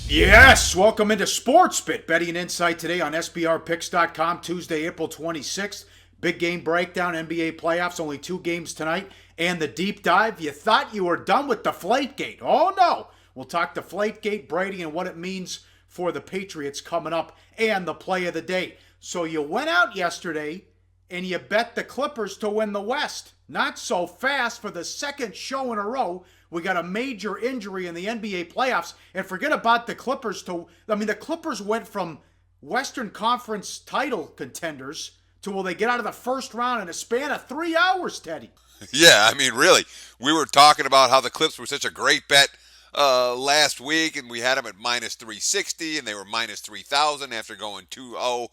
Yes, welcome into Sports Bit, betting insight today on SBRpicks.com, Tuesday, April 26th. Big game breakdown, NBA playoffs, only 2 games tonight, and the deep dive. You thought you were done with Deflategate. Oh no! We'll talk Deflategate, Brady, and what it means for the Patriots coming up, and the play of the day. So you went out yesterday and you bet the Clippers to win the West. Not so fast. For the second show in a row, we got a major injury in the NBA playoffs. And forget about the Clippers. The Clippers went from Western Conference title contenders to will they get out of the first round in a span of 3 hours, Teddy? Yeah, really. We were talking about how the Clips were such a great bet last week, and we had them at minus 360, and they were minus 3,000 after going 2-0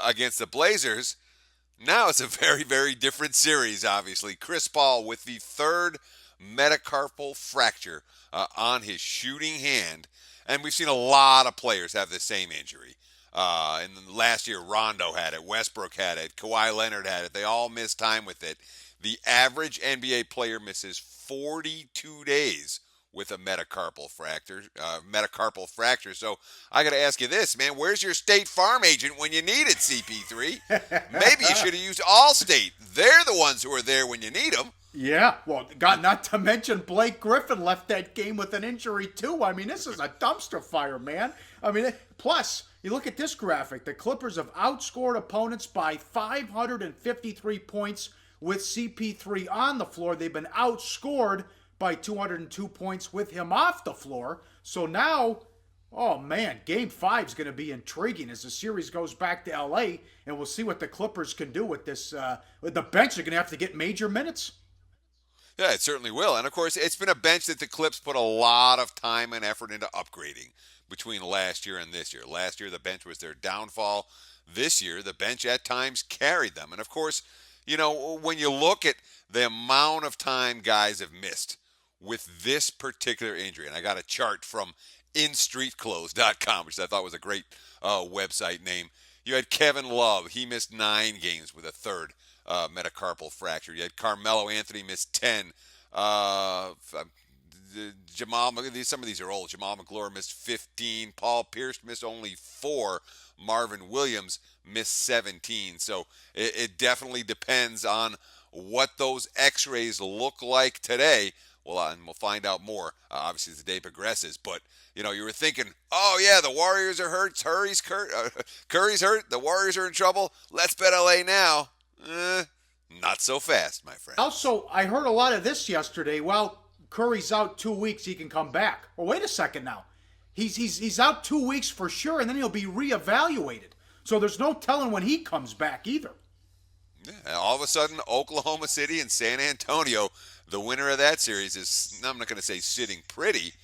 against the Blazers. Now it's a very, very different series, obviously. Chris Paul with the third metacarpal fracture on his shooting hand. And we've seen a lot of players have the same injury. And last year, Rondo had it, Westbrook had it, Kawhi Leonard had it. They all missed time with it. The average NBA player misses 42 days with a metacarpal fracture. So I got to ask you this, man. Where's your State Farm agent when you need it, CP3? Maybe you should have used Allstate. They're the ones who are there when you need them. Yeah, well, God, not to mention Blake Griffin left that game with an injury too. This is a dumpster fire, man. Plus, you look at this graphic. The Clippers have outscored opponents by 553 points with CP3 on the floor. They've been outscored by 202 points with him off the floor. So now, oh man, Game 5 is going to be intriguing as the series goes back to LA, and we'll see what the Clippers can do with this. With the bench, they're going to have to get major minutes. Yeah, it certainly will. And of course, it's been a bench that the Clips put a lot of time and effort into upgrading between last year and this year. Last year, the bench was their downfall. This year, the bench at times carried them. And of course, when you look at the amount of time guys have missed with this particular injury, and I got a chart from InStreetClothes.com, which I thought was a great website name. You had Kevin Love. He missed 9 games with a third metacarpal fracture. You had Carmelo Anthony missed 10. Some of these are old. Jamal McGlure missed 15. Paul Pierce missed only 4. Marvin Williams missed 17. So it definitely depends on what those x-rays look like today. Well, and we'll find out more, obviously, as the day progresses. But, you were thinking, oh, yeah, the Warriors are hurt. Curry's hurt. The Warriors are in trouble. Let's bet LA now. Not so fast, my friend. Also, I heard a lot of this yesterday. Well, Curry's out 2 weeks. He can come back. Well, wait a second now. He's out 2 weeks for sure, and then he'll be reevaluated. So there's no telling when he comes back either. Yeah, all of a sudden, Oklahoma City and San Antonio, the winner of that series is, I'm not going to say sitting pretty,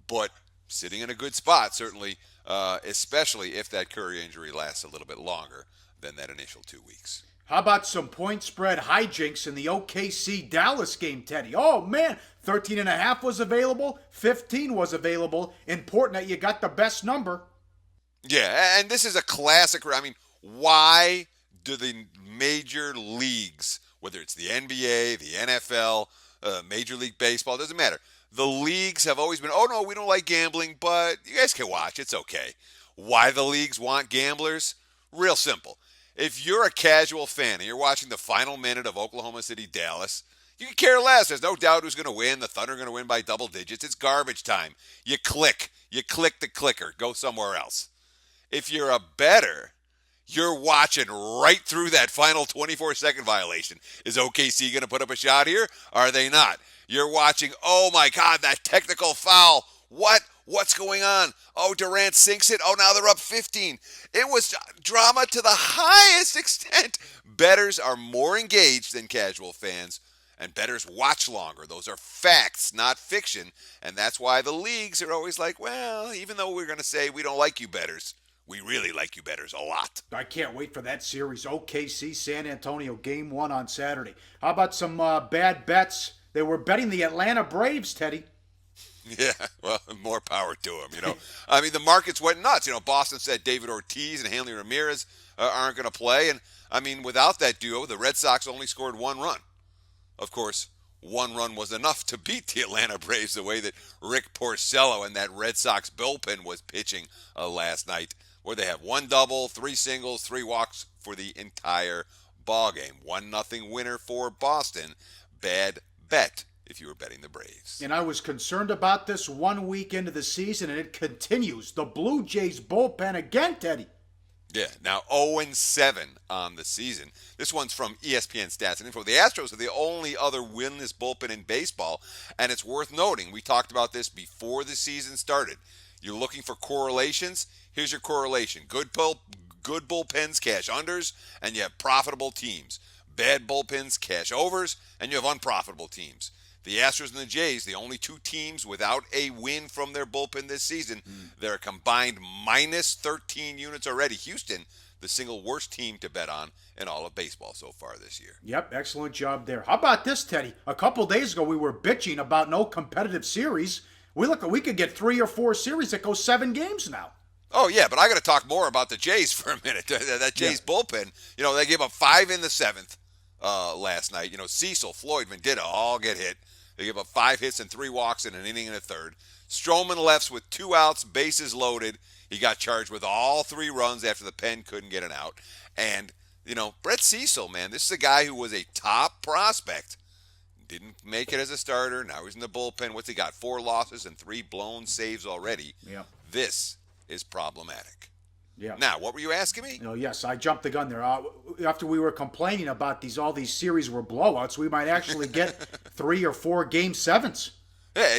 but sitting in a good spot, certainly, especially if that Curry injury lasts a little bit longer than that initial 2 weeks. How about some point spread hijinks in the OKC Dallas game, Teddy? Oh, man, 13.5 was available, 15 was available. Important that you got the best number. Yeah, and this is a classic. Why do the major leagues, whether it's the NBA, the NFL, Major League Baseball, doesn't matter. The leagues have always been, oh, no, we don't like gambling, but you guys can watch. It's okay. Why the leagues want gamblers? Real simple. If you're a casual fan and you're watching the final minute of Oklahoma City Dallas, you can care less. There's no doubt who's going to win. The Thunder are going to win by double digits. It's garbage time. You click the clicker. Go somewhere else. If you're a bettor, you're watching right through that final 24-second violation. Is OKC going to put up a shot here? Are they not? You're watching, oh my God, that technical foul. What's going on? Oh, Durant sinks it. Oh, now they're up 15. It was drama to the highest extent. Bettors are more engaged than casual fans, and bettors watch longer. Those are facts, not fiction, and that's why the leagues are always like, well, even though we're going to say we don't like you bettors, we really like you bettors a lot. I can't wait for that series. OKC San Antonio Game 1 on Saturday. How about some bad bets? They were betting the Atlanta Braves, Teddy. Yeah, well, more power to them, the markets went nuts. Boston said David Ortiz and Hanley Ramirez aren't going to play. And, without that duo, the Red Sox only scored 1 run. Of course, one run was enough to beat the Atlanta Braves the way that Rick Porcello and that Red Sox bullpen was pitching last night, where they have one double, three singles, three walks for the entire ball game. 1-0 winner for Boston. Bad bet if you were betting the Braves. And I was concerned about this 1 week into the season, and it continues. The Blue Jays bullpen again, Teddy. Yeah, now 0-7 on the season. This one's from ESPN Stats and Info. The Astros are the only other winless bullpen in baseball, and it's worth noting, we talked about this before the season started. You're looking for correlations? Here's your correlation. Good bullpens cash unders, and you have profitable teams. Bad bullpens cash overs, and you have unprofitable teams. The Astros and the Jays, the only two teams without a win from their bullpen this season. They're a combined minus 13 units already. Houston, the single worst team to bet on in all of baseball so far this year. Yep, excellent job there. How about this, Teddy? A couple days ago, we were bitching about no competitive series. We could get 3 or 4 series that go 7 games now. Oh, yeah, but I got to talk more about the Jays for a minute. That Jays bullpen, they gave up 5 in the 7th last night. Cecil, Floyd, Vendetta all get hit. They gave up 5 hits and 3 walks in an inning and a third. Stroman left with 2 outs, bases loaded. He got charged with all 3 runs after the pen couldn't get an out. And, Brett Cecil, man, this is a guy who was a top prospect. Didn't make it as a starter. Now he's in the bullpen. What's he got? 4 losses and 3 blown saves already. Yeah. This is problematic. Yeah. Now, what were you asking me? Yes, I jumped the gun there. After we were complaining about all these series were blowouts, we might actually get 3 or 4 game 7s. Yeah,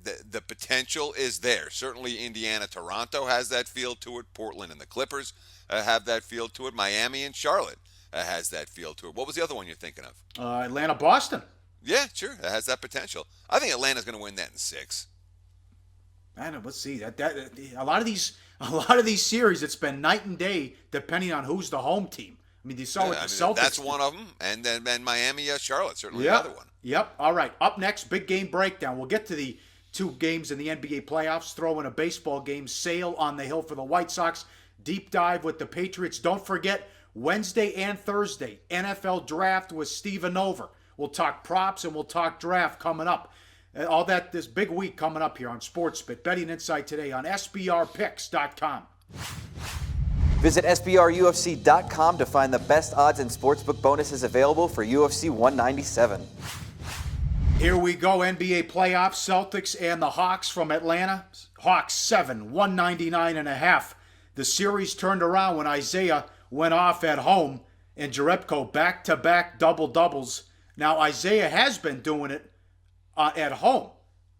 the potential is there. Certainly, Indiana, Toronto has that feel to it. Portland and the Clippers have that feel to it. Miami and Charlotte has that feel to it. What was the other one you're thinking of? Atlanta, Boston. Yeah, sure, that has that potential. I think Atlanta's going to win that in 6. I know. Let's see that a lot of these series, it's been night and day depending on who's the home team. I mean, you saw what the Celtics. That's one of them, and then Miami, Charlotte, certainly another one. Yep. All right. Up next, big game breakdown. We'll get to the 2 games in the NBA playoffs. Throw in a baseball game. Sale on the hill for the White Sox. Deep dive with the Patriots. Don't forget Wednesday and Thursday NFL draft with Steven Over. We'll talk props and we'll talk draft coming up. All that this big week coming up here on SportsBit. Betting Insight today on SBRPicks.com. Visit SBRUFC.com to find the best odds and sportsbook bonuses available for UFC 197. Here we go, NBA playoffs. Celtics and the Hawks from Atlanta. Hawks 7, 199.5. The series turned around when Isaiah went off at home and Jerebko back-to-back double-doubles. Now, Isaiah has been doing it at home.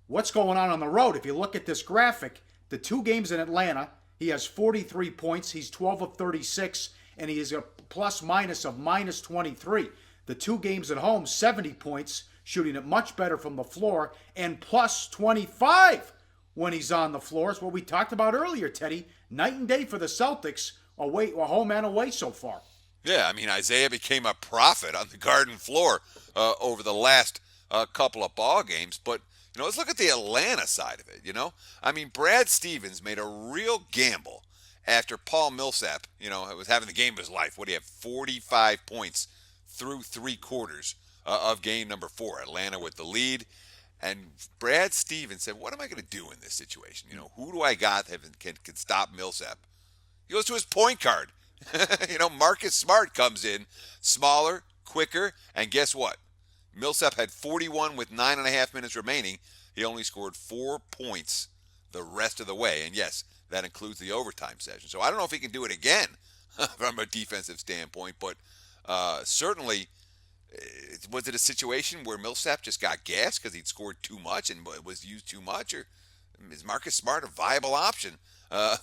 What's going on the road? If you look at this graphic, the 2 games in Atlanta, he has 43 points. He's 12 of 36, and he is a plus-minus of minus 23. The 2 games at home, 70 points, shooting it much better from the floor, and plus 25 when he's on the floor. Is what we talked about earlier, Teddy. Night and day for the Celtics, home and away so far. Yeah, I mean, Isaiah became a prophet on the Garden floor over the last couple of ball games, but let's look at the Atlanta side of it. I mean, Brad Stevens made a real gamble after Paul Millsap, was having the game of his life. What do you have? 45 points through 3 quarters of game number 4. Atlanta with the lead, and Brad Stevens said, "What am I going to do in this situation? Who do I got that can stop Millsap?" He goes to his point guard. Marcus Smart comes in, smaller, quicker, and guess what? Millsap had 41 with 9.5 minutes remaining. He only scored 4 points the rest of the way. And yes, that includes the overtime session. So I don't know if he can do it again from a defensive standpoint, but certainly, was it a situation where Millsap just got gassed because he'd scored too much and was used too much? Or is Marcus Smart a viable option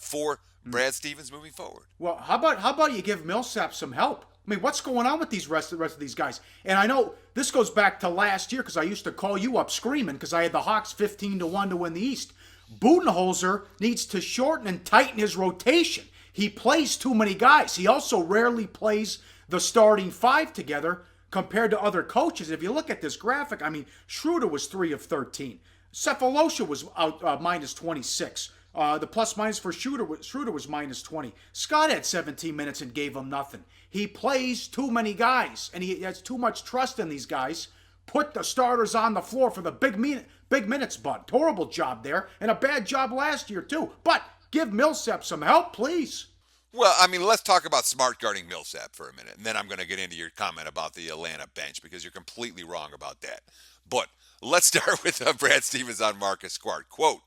for Brad Stevens moving forward? Well, how about you give Millsap some help? I mean, what's going on with the rest of these guys? And I know this goes back to last year because I used to call you up screaming because I had the Hawks 15-1 to win the East. Budenholzer needs to shorten and tighten his rotation. He plays too many guys. He also rarely plays the starting 5 together compared to other coaches. If you look at this graphic, I mean, Schroeder was 3 of 13. Cephalosha was out minus 26. The plus-minus for Schroeder was minus 20. Scott had 17 minutes and gave him nothing. He plays too many guys, and he has too much trust in these guys. Put the starters on the floor for the big minutes, bud. Horrible job there, and a bad job last year, too. But give Millsap some help, please. Well, I mean, let's talk about smart guarding Millsap for a minute, and then I'm going to get into your comment about the Atlanta bench because you're completely wrong about that. But let's start with Brad Stevens on Marcus Smart. Quote,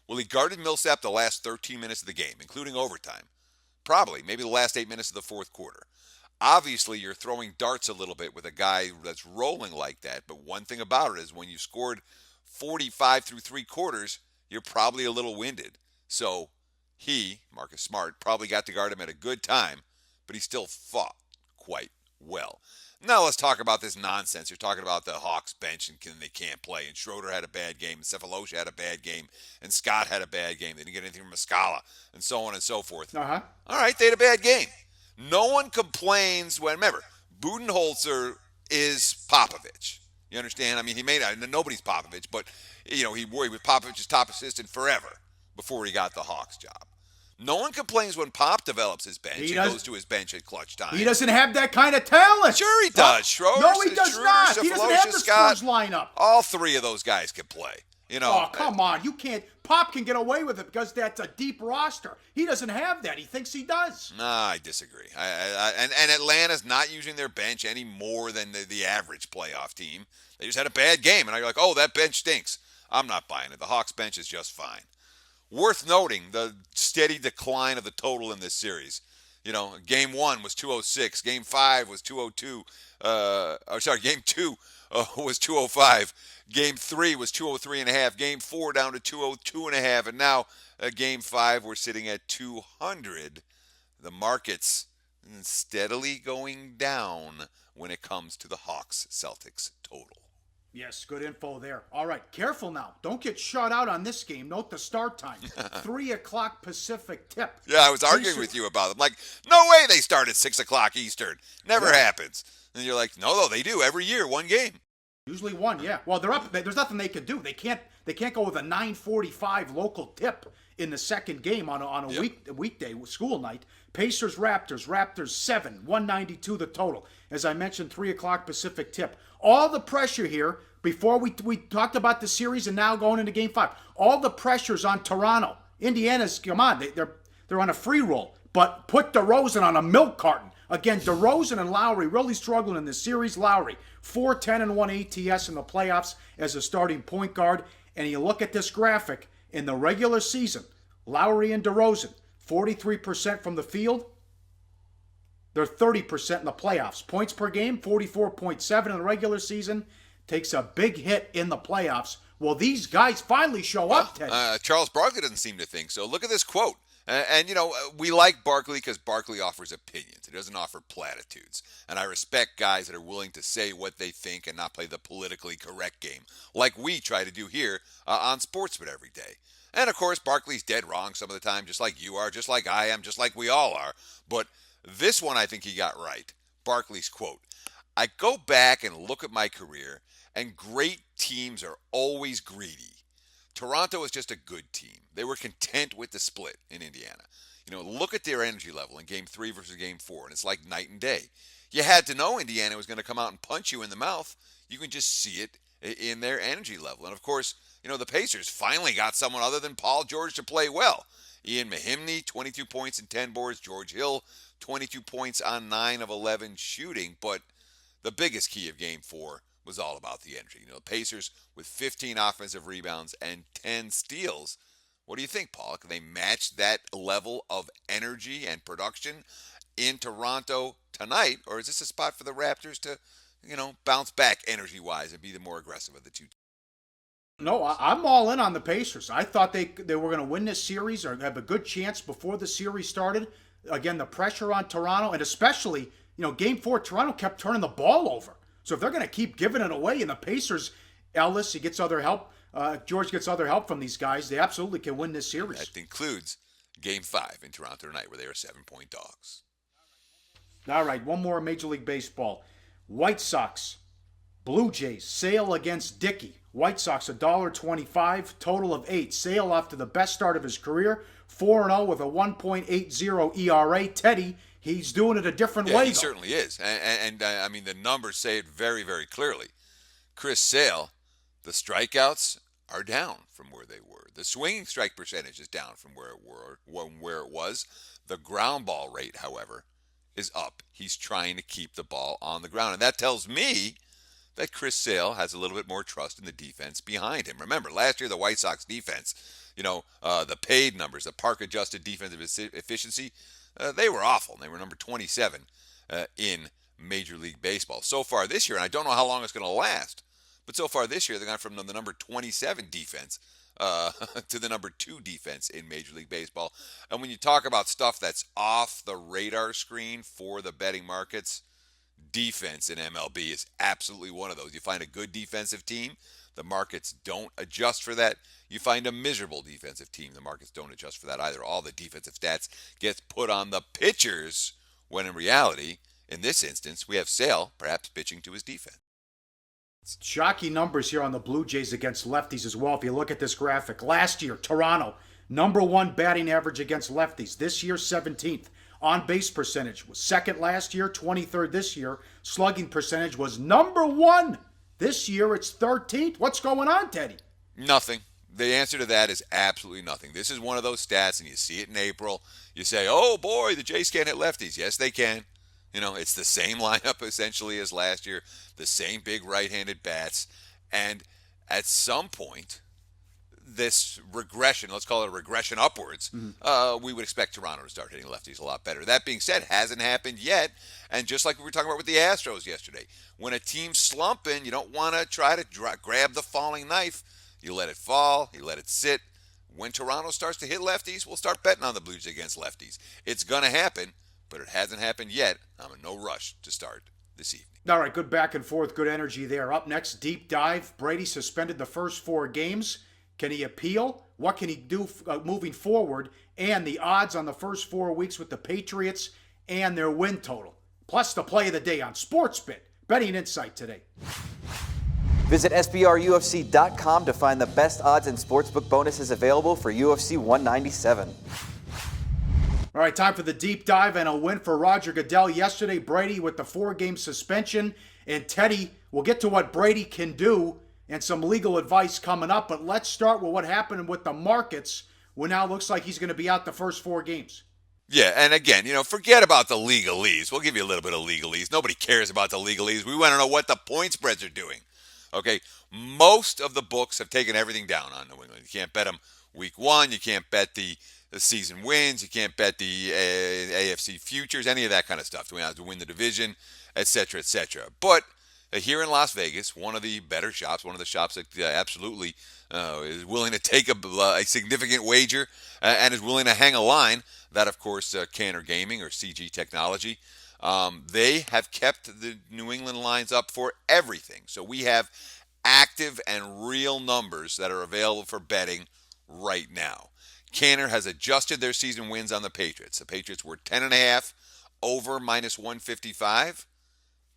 well, he guarded Millsap the last 13 minutes of the game, including overtime. Probably, maybe the last 8 minutes of the fourth quarter. Obviously, you're throwing darts a little bit with a guy that's rolling like that, but one thing about it is when you scored 45 through three quarters, you're probably a little winded. So he, Marcus Smart, probably got to guard him at a good time, but he still fought quite well. Now let's talk about this nonsense. You're talking about the Hawks bench and they can't play, and Schroeder had a bad game, and Cephalosha had a bad game, and Scott had a bad game. They didn't get anything from Muscala, and so on and so forth. Uh-huh. All right, they had a bad game. No one complains when, remember, Budenholzer is Popovich. You understand? I mean, nobody's Popovich, but, he was Popovich's top assistant forever before he got the Hawks job. No one complains when Pop develops his bench. He goes to his bench at clutch time. He doesn't have that kind of talent. Sure he does. Schroeder, no, he does not. He doesn't have the Scott, Spurs lineup. All three of those guys can play. Oh, come on. You can't. Pop can get away with it because that's a deep roster. He doesn't have that. He thinks he does. Nah, I disagree. And Atlanta's not using their bench any more than the average playoff team. They just had a bad game, and you're like, oh, that bench stinks. I'm not buying it. The Hawks bench is just fine. Worth noting the steady decline of the total in this series. Game 1 was 206. Game 5 was 202. Game 2 was 205. Game 3 was 203.5. Game 4 down to 202.5. And now, Game 5, we're sitting at 200. The market's steadily going down when it comes to the Hawks-Celtics total. Yes, good info there. All right, careful now. Don't get shut out on this game. Note the start time. 3 o'clock Pacific tip. Yeah, I was arguing with you about them. Like, no way they start at 6 o'clock Eastern. Never happens. And you're like, no, they do. Every year, one game. Usually one, yeah. Well, they're up. There's nothing they can do. They can't go with a 9:45 local tip in the second game on a weekday school night. Pacers, Raptors 7, 192 the total. As I mentioned, 3 o'clock Pacific tip. All the pressure here, before we talked about the series and now going into Game 5, all the pressure's on Toronto. Indiana's, come on, they're on a free roll. But put DeRozan on a milk carton. Again, DeRozan and Lowry really struggling in this series. Lowry, 4-10-1 ATS in the playoffs as a starting point guard. And you look at this graphic, in the regular season, Lowry and DeRozan, 43% from the field. They're 30% in the playoffs. Points per game, 44.7 in the regular season. Takes a big hit in the playoffs. Well, these guys finally show up, Teddy. Charles Barkley doesn't seem to think so. Look at this quote. And we like Barkley because Barkley offers opinions. He doesn't offer platitudes. And I respect guys that are willing to say what they think and not play the politically correct game, like we try to do here on Sportsbet every day. And, of course, Barkley's dead wrong some of the time, just like you are, just like I am, just like we all are. But this one I think he got right. Barkley's quote, I go back and look at my career, and great teams are always greedy. Toronto is just a good team. They were content with the split in Indiana. Look at their energy level in Game 3 versus Game 4, and it's like night and day. You had to know Indiana was going to come out and punch you in the mouth. You can just see it in their energy level. And, of course, the Pacers finally got someone other than Paul George to play well. Ian Mahimny, 22 points and 10 boards. George Hill, 22 points on 9 of 11 shooting. But the biggest key of Game 4 was all about the energy. The Pacers with 15 offensive rebounds and 10 steals. What do you think, Paul? Can they match that level of energy and production in Toronto tonight? Or is this a spot for the Raptors to, bounce back energy-wise and be the more aggressive of the two? No, I'm all in on the Pacers. I thought they were going to win this series or have a good chance before the series started. Again, the pressure on Toronto, and especially, Game 4, Toronto kept turning the ball over. So if they're going to keep giving it away, and the Pacers, Ellis, he gets other help, George gets other help from these guys, they absolutely can win this series. That includes Game 5 in Toronto tonight, where they are 7-point dogs. All right, one more Major League Baseball. White Sox, Blue Jays, Sale against Dickey. White Sox, $1.25, total of 8. Sale off to the best start of his career, 4-0 with a 1.80 ERA. Teddy, he's doing it a different way, He though. certainly is. And I mean, the numbers say it very, very clearly. Chris Sale, the strikeouts are down from where they were. The swinging strike percentage is down from where it was. The ground ball rate, however, is up. He's trying to keep the ball on the ground. And that tells me that Chris Sale has a little bit more trust in the defense behind him. Remember, last year the White Sox defense, the paid numbers, the park-adjusted defensive efficiency, they were awful. They were number 27 in Major League Baseball. So far this year, and I don't know how long it's going to last, but so far this year they've gone from the number 27 defense to the number 2 defense in Major League Baseball. And when you talk about stuff that's off the radar screen for the betting markets, defense in MLB is absolutely one of those. You find a good defensive team, the markets don't adjust for that. You find a miserable defensive team, the markets don't adjust for that either. All the defensive stats gets put on the pitchers, when in reality, in this instance, we have Sale perhaps pitching to his defense. Shocking numbers here on the Blue Jays against lefties as well. If you look at this graphic, last year, Toronto, number 1 batting average against lefties. This year, 17th. On-base percentage was second last year, 23rd this year. Slugging percentage was number 1. This year, it's 13th. What's going on, Teddy? Nothing. The answer to that is absolutely nothing. This is one of those stats, and you see it in April. You say, oh, boy, the Jays can't hit lefties. Yes, they can. It's the same lineup essentially as last year, the same big right-handed bats. And at some point, this regression, let's call it a regression upwards, we would expect Toronto to start hitting lefties a lot better. That being said, hasn't happened yet. And just like we were talking about with the Astros yesterday, when a team's slumping, you don't want to try to grab the falling knife. You let it fall, you let it sit. When Toronto starts to hit lefties, we'll start betting on the Blues against lefties. It's going to happen, but it hasn't happened yet. I'm in no rush to start this evening. All right, good back and forth, good energy there. Up next, deep dive. Brady suspended the first 4 games. Can he appeal? What can he do moving forward? And the odds on the first 4 weeks with the Patriots and their win total. Plus the play of the day on SportsBit. Betting Insight today. Visit SBRUFC.com to find the best odds and sportsbook bonuses available for UFC 197. All right, time for the deep dive and a win for Roger Goodell yesterday. Brady with the 4-game suspension. And Teddy, we'll get to what Brady can do and some legal advice coming up. But let's start with what happened with the markets, when now looks like he's going to be out the first 4 games. Yeah, and again, forget about the legalese. We'll give you a little bit of legalese. Nobody cares about the legalese. We want to know what the point spreads are doing. Okay, most of the books have taken everything down on New England. You can't bet them week 1. You can't bet the season wins. You can't bet the AFC futures, any of that kind of stuff. Do we have to win the division, et cetera, et cetera. But here in Las Vegas, one of the better shops, one of the shops that absolutely is willing to take a significant wager and is willing to hang a line, that, of course, Canner Gaming or CG Technology. They have kept the New England lines up for everything. So we have active and real numbers that are available for betting right now. Canner has adjusted their season wins on the Patriots. The Patriots were 10.5 over -155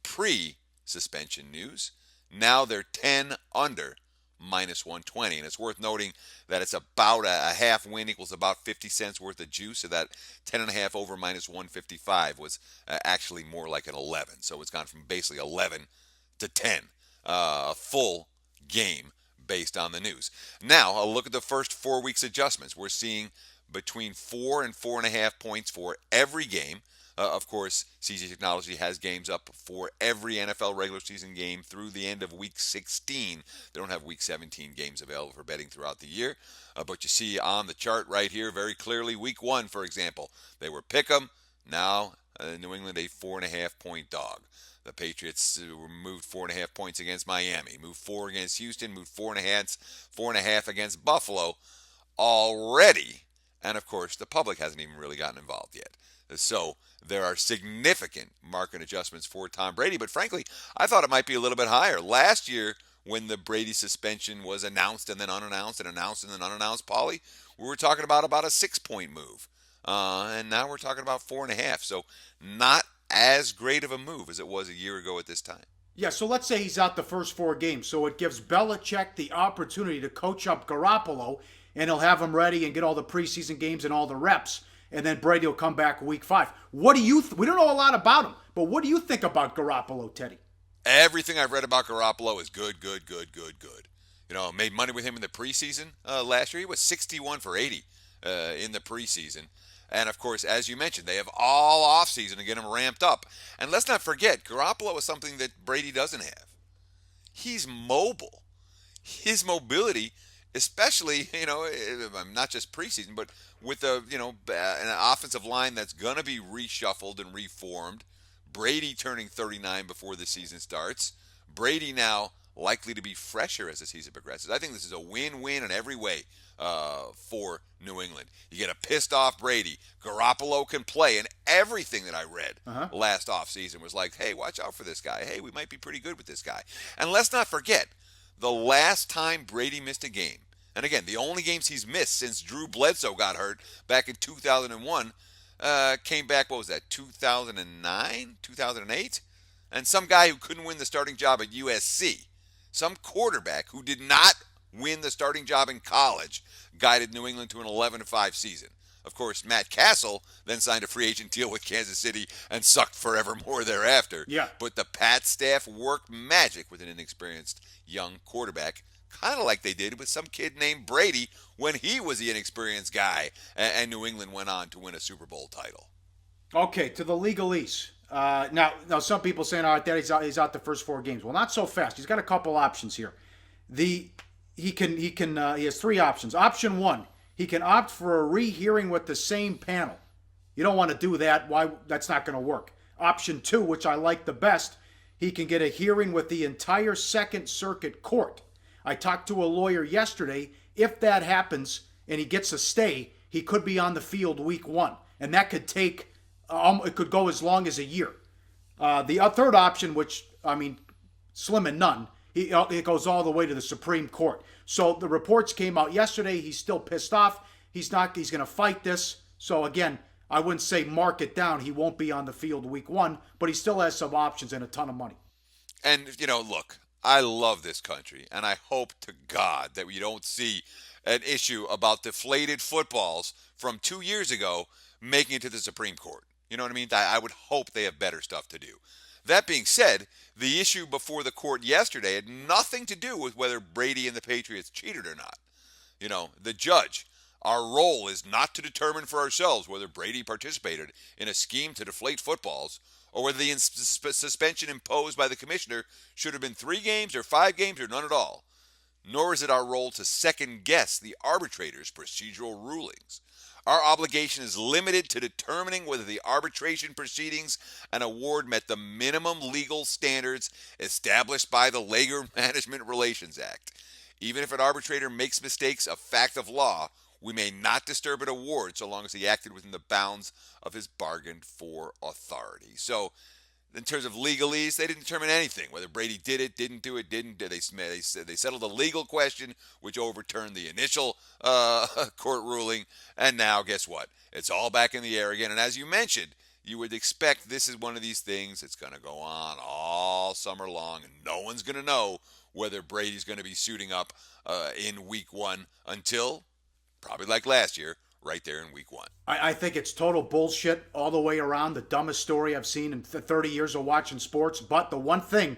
pre-suspension news. Now they're 10 under -120. And it's worth noting that it's about a half win equals about 50 cents worth of juice. So that 10.5 over -155 was actually more like an 11. So it's gone from basically 11 to 10. A full game based on the news. Now, I'll look at the first 4 weeks adjustments. We're seeing between 4 and 4.5 points for every game. Of course, CG Technology has games up for every NFL regular season game through the end of week 16. They don't have week 17 games available for betting throughout the year. But you see on the chart right here very clearly, week 1, for example, they were pick'em. Now, New England a 4.5 point dog. The Patriots moved 4.5 points against Miami, moved 4 against Houston, moved 4.5 against Buffalo already. And of course, the public hasn't even really gotten involved yet. So there are significant market adjustments for Tom Brady. But frankly, I thought it might be a little bit higher. Last year, when the Brady suspension was announced and then unannounced and announced and then unannounced, Pauly, we were talking about a 6-point move. And now we're talking about 4.5. So not as great of a move as it was a year ago at this time. Yeah, so let's say he's out the first 4 games. So it gives Belichick the opportunity to coach up Garoppolo, and he'll have him ready and get all the preseason games and all the reps. And then Brady will come back week 5. What do you we don't know a lot about him, but what do you think about Garoppolo, Teddy? Everything I've read about Garoppolo is good, good, good, good, good. Made money with him in the preseason last year. He was 61 for 80 in the preseason. And, of course, as you mentioned, they have all offseason to get him ramped up. And let's not forget, Garoppolo is something that Brady doesn't have. He's mobile. His mobility, especially, not just preseason, but with an offensive line that's going to be reshuffled and reformed. Brady turning 39 before the season starts. Brady now likely to be fresher as the season progresses. I think this is a win-win in every way for New England. You get a pissed-off Brady. Garoppolo can play, and everything that I read last offseason was like, hey, watch out for this guy. Hey, we might be pretty good with this guy. And let's not forget, the last time Brady missed a game, and again, the only games he's missed since Drew Bledsoe got hurt back in 2001, came back, what was that, 2009, 2008? And some guy who couldn't win the starting job at USC, some quarterback who did not win the starting job in college, guided New England to an 11-5 season. Of course, Matt Castle then signed a free agent deal with Kansas City and sucked forevermore thereafter. Yeah. But the Pat staff worked magic with an inexperienced young quarterback, kind of like they did with some kid named Brady when he was the inexperienced guy, and New England went on to win a Super Bowl title. Okay, to the legalese. Now, some people saying, all right, that he's out the first 4 games. Well, not so fast. He's got a couple options here. He has 3 options. Option 1, he can opt for a rehearing with the same panel. You don't want to do that. Why? That's not going to work. Option 2, which I like the best, he can get a hearing with the entire Second Circuit Court. I talked to a lawyer yesterday. If that happens and he gets a stay, he could be on the field week 1. And that could take, it could go as long as a year. The third option, which, slim and none, it goes all the way to the Supreme Court. So the reports came out yesterday. He's still pissed off. He's going to fight this. So again, I wouldn't say mark it down. He won't be on the field week 1, but he still has some options and a ton of money. And, look, I love this country, and I hope to God that we don't see an issue about deflated footballs from 2 years ago making it to the Supreme Court. You know what I mean? I would hope they have better stuff to do. That being said, the issue before the court yesterday had nothing to do with whether Brady and the Patriots cheated or not. The judge, our role is not to determine for ourselves whether Brady participated in a scheme to deflate footballs or whether the suspension imposed by the commissioner should have been 3 games or 5 games or none at all. Nor is it our role to second-guess the arbitrator's procedural rulings. Our obligation is limited to determining whether the arbitration proceedings and award met the minimum legal standards established by the Labor Management Relations Act. Even if an arbitrator makes mistakes of fact of law, we may not disturb an award so long as he acted within the bounds of his bargained for authority. So, in terms of legalese, they didn't determine anything. Whether Brady did it, didn't do it, didn't. They settled a legal question, which overturned the initial court ruling. And now, guess what? It's all back in the air again. And as you mentioned, you would expect this is one of these things that's going to go on all summer long, and no one's going to know whether Brady's going to be suiting up in week 1 until, probably like last year, right there in week 1. I think it's total bullshit all the way around. The dumbest story I've seen in 30 years of watching sports. But the one thing,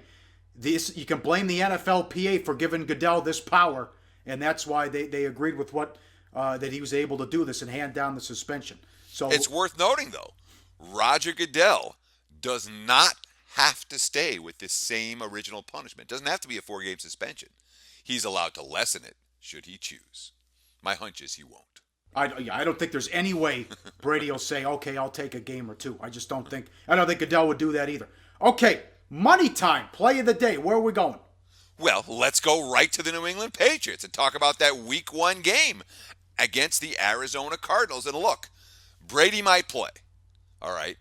you can blame the NFLPA for giving Goodell this power, and that's why they agreed with what that he was able to do this and hand down the suspension. So it's worth noting, though, Roger Goodell does not have to stay with this same original punishment. It doesn't have to be a 4-game suspension. He's allowed to lessen it should he choose. My hunch is he won't. I don't think there's any way Brady will say, okay, I'll take a game or 2. I just don't think. I don't think Goodell would do that either. Okay, money time, play of the day. Where are we going? Well, let's go right to the New England Patriots and talk about that week 1 game against the Arizona Cardinals. And look, Brady might play, all right?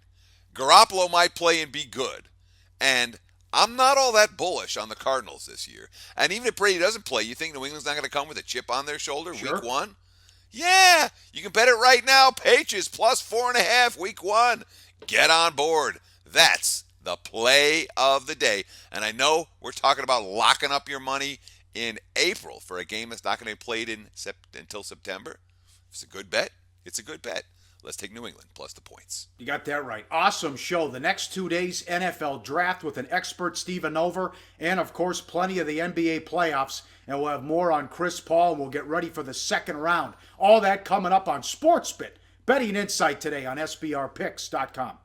Garoppolo might play and be good. And I'm not all that bullish on the Cardinals this year. And even if Brady doesn't play, you think New England's not going to come with a chip on their shoulder week 1? Yeah, you can bet it right now. Patriots plus 4.5 week 1. Get on board. That's the play of the day. And I know we're talking about locking up your money in April for a game that's not going to be played until September. It's a good bet. It's a good bet. Let's take New England plus the points. You got that right. Awesome show. The next 2 days, NFL draft with an expert, Steven Over, and of course, plenty of the NBA playoffs. And we'll have more on Chris Paul, and we'll get ready for the second round. All that coming up on SportsBit. Betting Insight today on SBRPicks.com.